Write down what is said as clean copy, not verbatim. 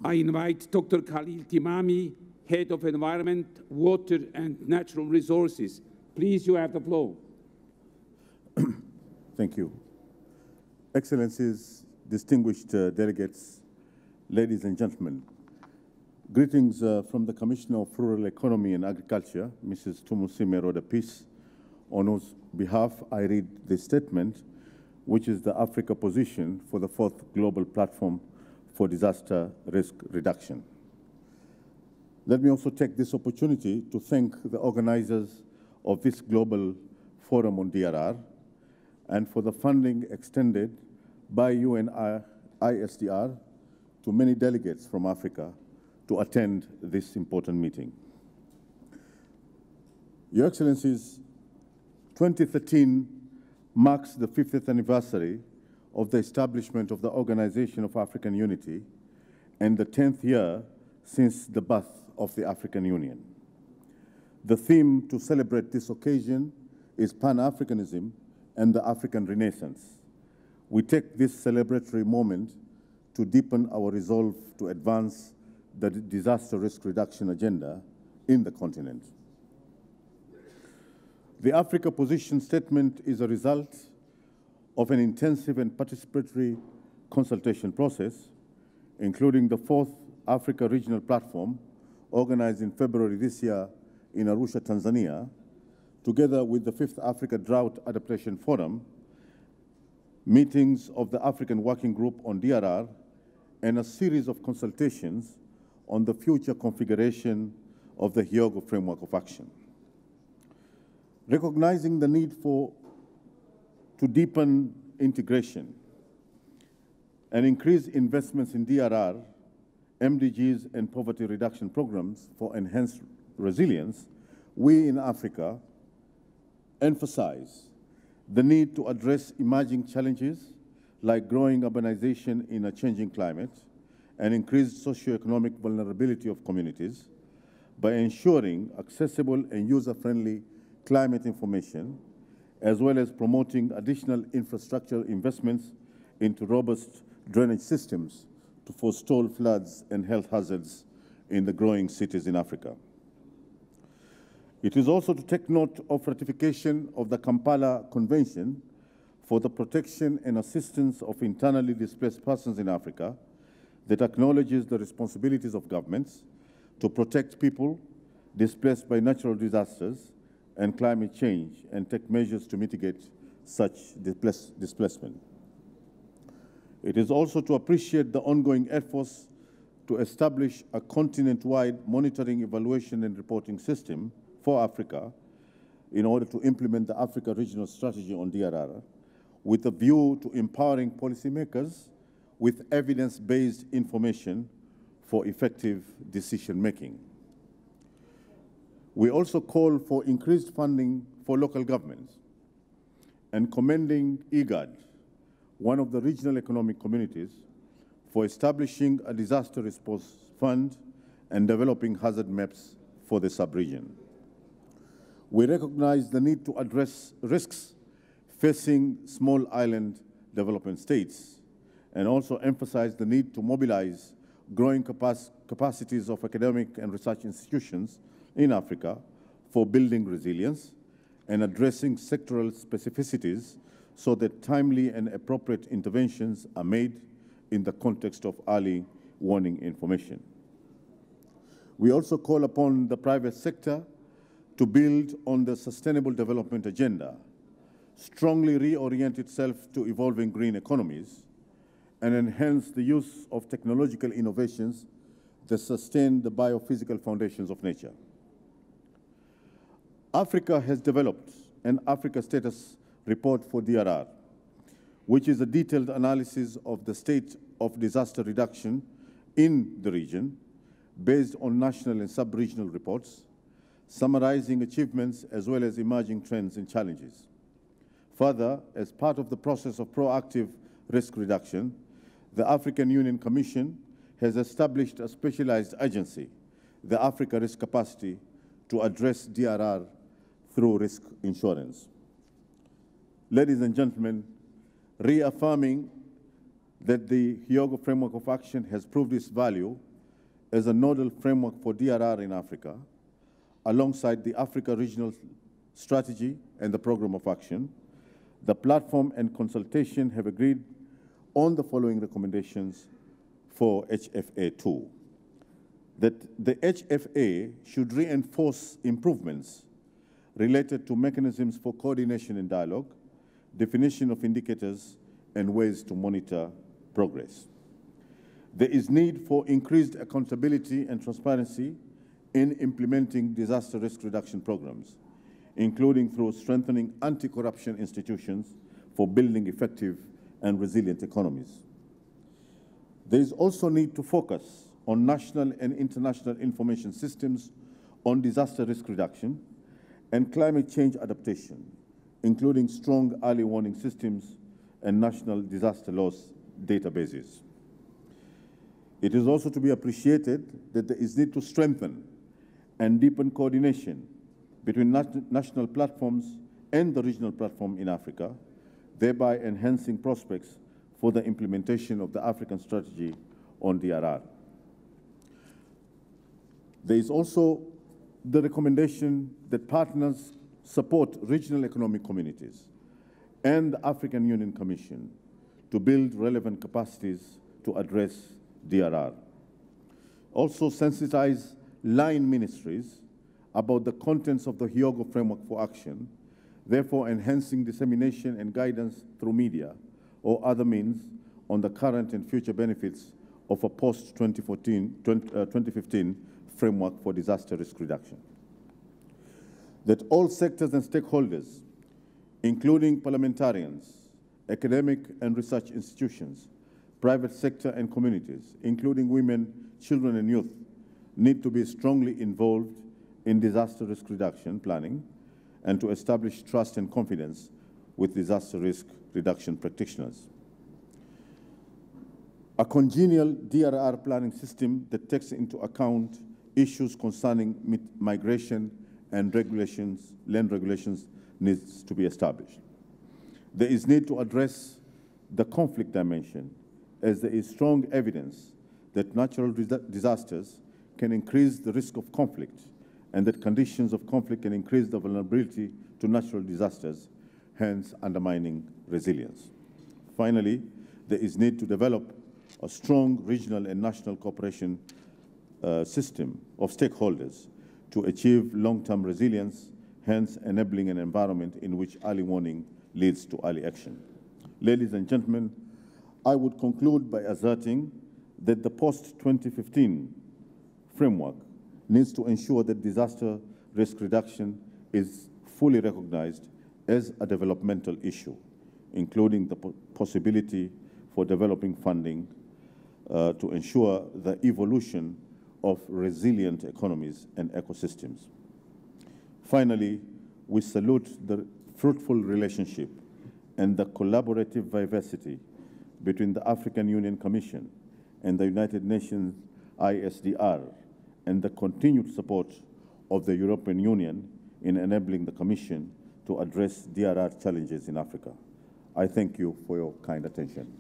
I invite Dr. Khalil Timamy, Head of Environment, Water and Natural Resources. Please, you have the floor. Thank you. Excellencies, distinguished delegates, ladies and gentlemen, greetings from the Commissioner of Rural Economy and Agriculture, Mrs. Timamy Roda-Peace, on whose behalf I read this statement, which is the Africa position for the 4th Global Platform for Disaster Risk Reduction. Let me also take this opportunity to thank the organizers of this global forum on DRR and for the funding extended by UNISDR to many delegates from Africa to attend this important meeting. Your Excellencies, 2013 marks the 50th anniversary of the establishment of the Organization of African Unity and the 10th year since the birth of the African Union. The theme to celebrate this occasion is Pan-Africanism and the African Renaissance. We take this celebratory moment to deepen our resolve to advance the disaster risk reduction agenda in the continent. The Africa Position Statement is a result of an intensive and participatory consultation process, including the 4th Africa Regional Platform, organized in February this year in Arusha, Tanzania, together with the 5th Africa Drought Adaptation Forum, meetings of the African Working Group on DRR, and a series of consultations on the future configuration of the Hyogo Framework of Action. Recognizing the need to deepen integration and increase investments in DRR, MDGs, and poverty reduction programs for enhanced resilience, we in Africa emphasize the need to address emerging challenges like growing urbanization in a changing climate and increased socioeconomic vulnerability of communities by ensuring accessible and user-friendly climate information, as well as promoting additional infrastructure investments into robust drainage systems to forestall floods and health hazards in the growing cities in Africa. It is also to take note of ratification of the Kampala Convention for the protection and assistance of internally displaced persons in Africa that acknowledges the responsibilities of governments to protect people displaced by natural disasters and climate change and take measures to mitigate such displacement. It is also to appreciate the ongoing efforts to establish a continent-wide monitoring, evaluation, and reporting system for Africa in order to implement the Africa Regional Strategy on DRR with a view to empowering policymakers with evidence-based information for effective decision-making. We also call for increased funding for local governments and commending IGAD, one of the regional economic communities, for establishing a disaster response fund and developing hazard maps for the sub-region. We recognize the need to address risks facing small island development states and also emphasize the need to mobilize growing capacities of academic and research institutions in Africa for building resilience and addressing sectoral specificities so that timely and appropriate interventions are made in the context of early warning information. We also call upon the private sector to build on the Sustainable Development Agenda, strongly reorient itself to evolving green economies, and enhance the use of technological innovations that sustain the biophysical foundations of nature. Africa has developed an Africa Status Report for DRR, which is a detailed analysis of the state of disaster reduction in the region based on national and sub-regional reports, summarizing achievements as well as emerging trends and challenges. Further, as part of the process of proactive risk reduction, the African Union Commission has established a specialized agency, the Africa Risk Capacity, to address DRR through risk insurance. Ladies and gentlemen, reaffirming that the Hyogo Framework of Action has proved its value as a nodal framework for DRR in Africa, alongside the Africa Regional Strategy and the Programme of Action. The platform and consultation have agreed on the following recommendations for HFA2. That the HFA should reinforce improvements related to mechanisms for coordination and dialogue, definition of indicators, and ways to monitor progress. There is need for increased accountability and transparency in implementing disaster risk reduction programs, including through strengthening anti-corruption institutions for building effective and resilient economies. There is also need to focus on national and international information systems on disaster risk reduction and climate change adaptation, including strong early warning systems and national disaster loss databases. It is also to be appreciated that there is need to strengthen and deepen coordination between national platforms and the regional platform in Africa, thereby enhancing prospects for the implementation of the African strategy on DRR. There is also the recommendation that partners support regional economic communities and the African Union Commission to build relevant capacities to address DRR. Also sensitize line ministries about the contents of the Hyogo Framework for Action, therefore enhancing dissemination and guidance through media or other means on the current and future benefits of a post-2015 framework for disaster risk reduction. That all sectors and stakeholders, including parliamentarians, academic and research institutions, private sector and communities, including women, children and youth, need to be strongly involved in disaster risk reduction planning and to establish trust and confidence with disaster risk reduction practitioners. A congenial DRR planning system that takes into account issues concerning migration and regulations, land regulations, needs to be established. There is need to address the conflict dimension, as there is strong evidence that natural disasters can increase the risk of conflict and that conditions of conflict can increase the vulnerability to natural disasters, hence undermining resilience. Finally, there is need to develop a strong regional and national cooperation system of stakeholders to achieve long-term resilience, hence enabling an environment in which early warning leads to early action. Ladies and gentlemen, I would conclude by asserting that the post-2015 framework needs to ensure that disaster risk reduction is fully recognized as a developmental issue, including the possibility for developing funding to ensure the evolution of resilient economies and ecosystems. Finally, we salute the fruitful relationship and the collaborative vivacity between the African Union Commission and the United Nations ISDR and the continued support of the European Union in enabling the Commission to address DRR challenges in Africa. I thank you for your kind attention.